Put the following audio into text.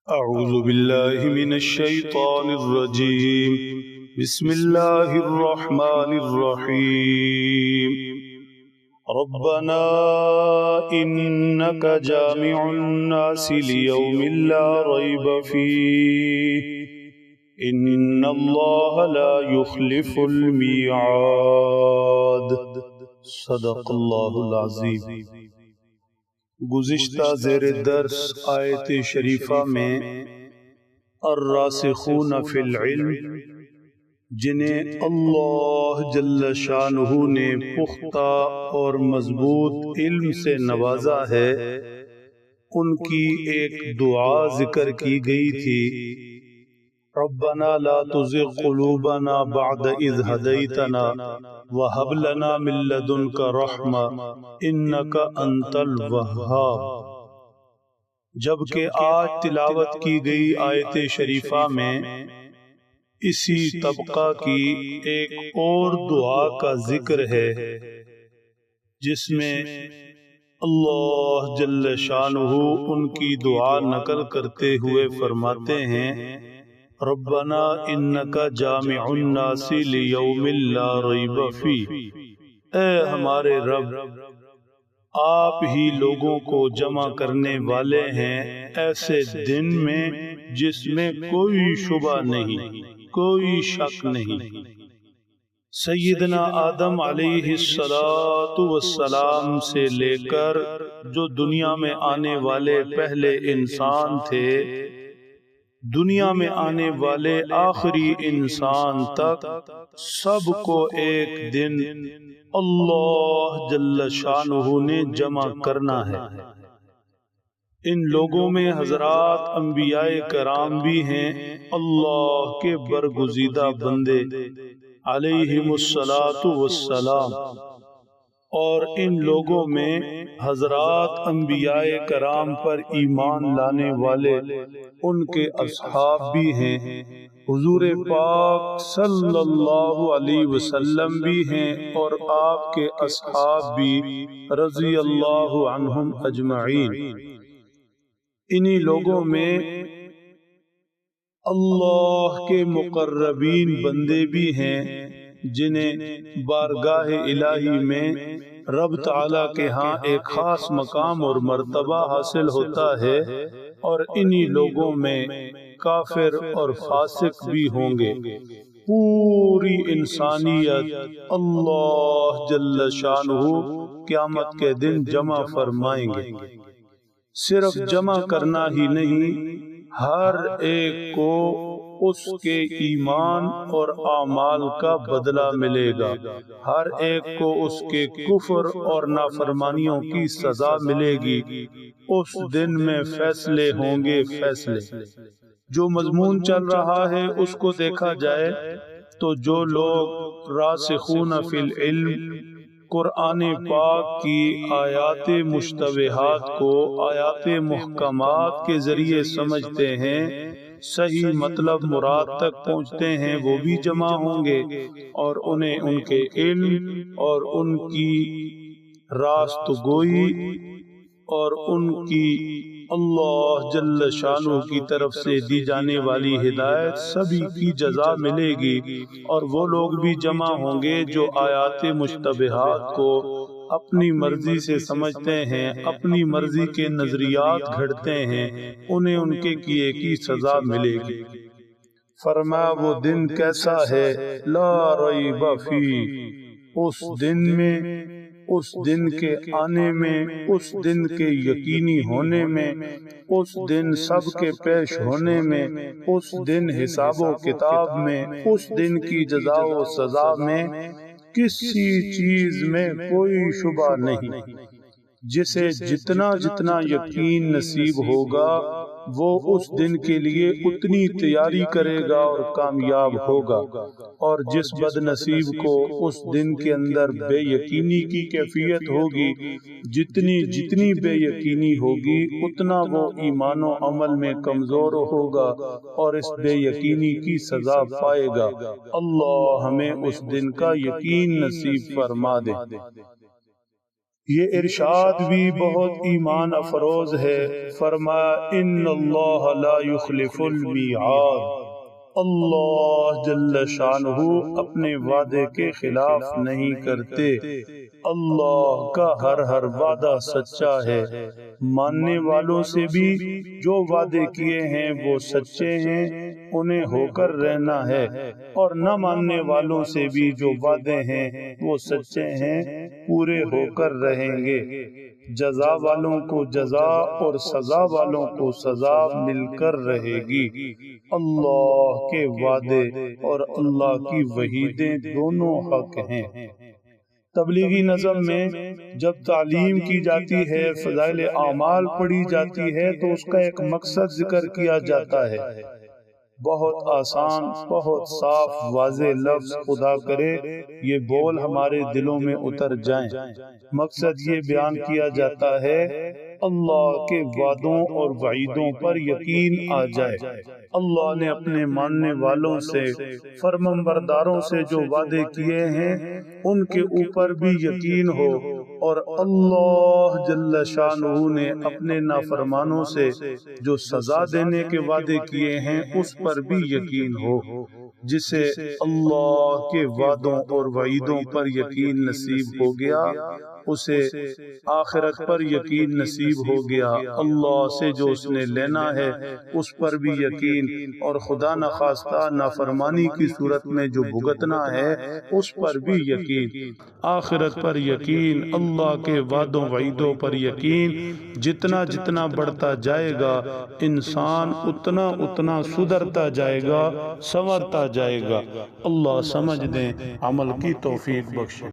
أعوذ بالله من الشيطان الرجيم. بسم الله الرحمن الرحيم. ربنا إنك جامع الناس ليوم لا ريب فيه إن الله لا يخلف الميعاد. صدق الله العظيم. گزشتہ زیر درس آیت شریفہ میں الراسخون فی العلم، جنہیں اللہ جل شانہ نے پختہ اور مضبوط علم سے نوازا ہے، ان کی ایک دعا ذکر کی گئی تھی: ربنا لا تزغ قلوبنا بعد اذ ہدیتنا وہب لنا من لدنک رحمہ انک انت الوہاب۔ جبکہ آج تلاوت کی گئی آیت شریفہ میں اسی طبقہ کی ایک اور دعا کا ذکر ہے، جس میں اللہ جل شانہ ان کی دعا نقل کرتے ہوئے فرماتے ہیں: ربنا انک جامع الناس لیوم لا ریب فیہ۔ اے ہمارے رب، آپ ہی لوگوں کو جمع کرنے والے ہیں ایسے دن میں جس میں کوئی شبہ نہیں، کوئی شک نہیں۔ سیدنا آدم علیہ السلام سے لے کر جو دنیا میں آنے والے پہلے انسان تھے، دنیا میں آنے والے آخری انسان تک، سب کو ایک دن اللہ جل شانہ نے جمع کرنا ہے۔ ان لوگوں میں حضرات انبیاء کرام بھی ہیں، اللہ کے برگزیدہ بندے علیہم السلام، اور ان لوگوں میں حضرات انبیاء کرام پر ایمان لانے والے ان کے اصحاب بھی ہیں، حضور پاک صلی اللہ علیہ وسلم بھی ہیں، اور آپ کے اصحاب بھی رضی اللہ عنہم اجمعین۔ انہی لوگوں میں اللہ کے مقربین بندے بھی ہیں، جنہیں بارگاہ الہی میں رب تعالیٰ کے ہاں ایک خاص مقام اور مرتبہ حاصل ہوتا ہے، اور انہی لوگوں میں کافر اور فاسق بھی ہوں گے۔ پوری انسانیت اللہ جل شانہ قیامت کے دن جمع فرمائیں گے۔ صرف جمع کرنا ہی نہیں، ہر ایک کو اس کے ایمان اور اعمال کا بدلہ ملے گا، ہر ایک کو اس کے کفر اور نافرمانیوں کی سزا ملے گی۔ اس دن میں فیصلے ہوں گے، فیصلے۔ جو مضمون چل رہا ہے اس کو دیکھا جائے تو جو لوگ راسخون فی العلم قرآن پاک کی آیات مشتبہات کو آیات محکمات کے ذریعے سمجھتے ہیں، صحیح مطلب مراد تک پہنچتے ہیں، وہ بھی جمع ہوں گے، اور انہیں ان کے علم اور ان کی راست گوئی اور ان کی اللہ جل شانہ کی طرف سے دی جانے والی ہدایت سبھی کی جزا ملے گی۔ اور وہ لوگ بھی جمع ہوں گے جو آیات مشتبہات کو اپنی مرضی سے سمجھتے ہیں، اپنی مرضی کے نظریات گھڑتے ہیں، انہیں ان کے کیے کی سزا ملے گی۔ فرمایا وہ دن کیسا ہے؟ لا ریب فیہ، اس دن میں، اس دن کے آنے میں، اس دن کے یقینی ہونے میں، اس دن سب کے پیش ہونے میں، اس دن حساب و کتاب میں، اس دن کی جزا و سزا میں کسی چیز میں کوئی شبہ نہیں۔ جسے جتنا جتنا یقین نصیب ہوگا وہ اس دن کے لیے اتنی تیاری کرے گا اور کامیاب ہوگا، اور جس بد نصیب کو اس دن کے اندر بے یقینی کی کیفیت ہوگی، جتنی بے یقینی ہوگی اتنا وہ ایمان و عمل میں کمزور ہوگا اور اس بے یقینی کی سزا پائے گا۔ اللہ ہمیں اس دن کا یقین نصیب فرما دے۔ یہ ارشاد بھی بہت ایمان افروز ہے، فرمایا ان اللہ لا یخلف المیعاد، اللہ جل شانہ اپنے وعدے کے خلاف نہیں کرتے، اللہ کا ہر وعدہ سچا ہے، ماننے والوں سے بھی جو وعدے کیے ہیں وہ سچے ہیں، انہیں ہو کر رہنا ہے، اور نہ ماننے والوں سے بھی جو وعدے ہیں وہ سچے ہیں، پورے ہو کر رہیں گے، جزا والوں کو جزا اور سزا والوں کو سزا مل کر رہے گی، اللہ کے وعدے اور اللہ کی وعیدیں دونوں حق ہیں۔ تبلیغی نظم میں جب تعلیم کی جاتی ہے، فضائل اعمال پڑھی جاتی ہے تو اس کا ایک مقصد ذکر کیا جاتا ہے، بہت آسان، بہت صاف واضح لفظ خدا کرے یہ بول ہمارے دلوں میں اتر جائیں۔ مقصد یہ بیان کیا جاتا ہے اللہ کے وعدوں اور وعیدوں پر یقین آ جائے، اللہ نے اپنے ماننے والوں سے، فرمانبرداروں سے جو وعدے کیے ہیں ان کے اوپر بھی یقین ہو، اور اللہ جل شانہ نے اپنے نافرمانوں سے جو سزا دینے کے وعدے کیے ہیں اس پر بھی یقین ہو۔ جسے اللہ کے وعدوں اور وعیدوں پر یقین نصیب ہو گیا اسے آخرت پر یقین نصیب ہو گیا، اللہ سے جو اس نے لینا ہے اس پر بھی یقین، اور خدا نخواستہ نافرمانی کی صورت میں جو بھگتنا ہے اس پر بھی یقین، آخرت پر یقین، اللہ کے وعدوں وعیدوں پر یقین۔ جتنا جتنا بڑھتا جائے گا انسان اتنا اتنا سدھرتا جائے گا، سنورتا جائے گا۔ اللہ سمجھ دیں، عمل کی توفیق بخشے۔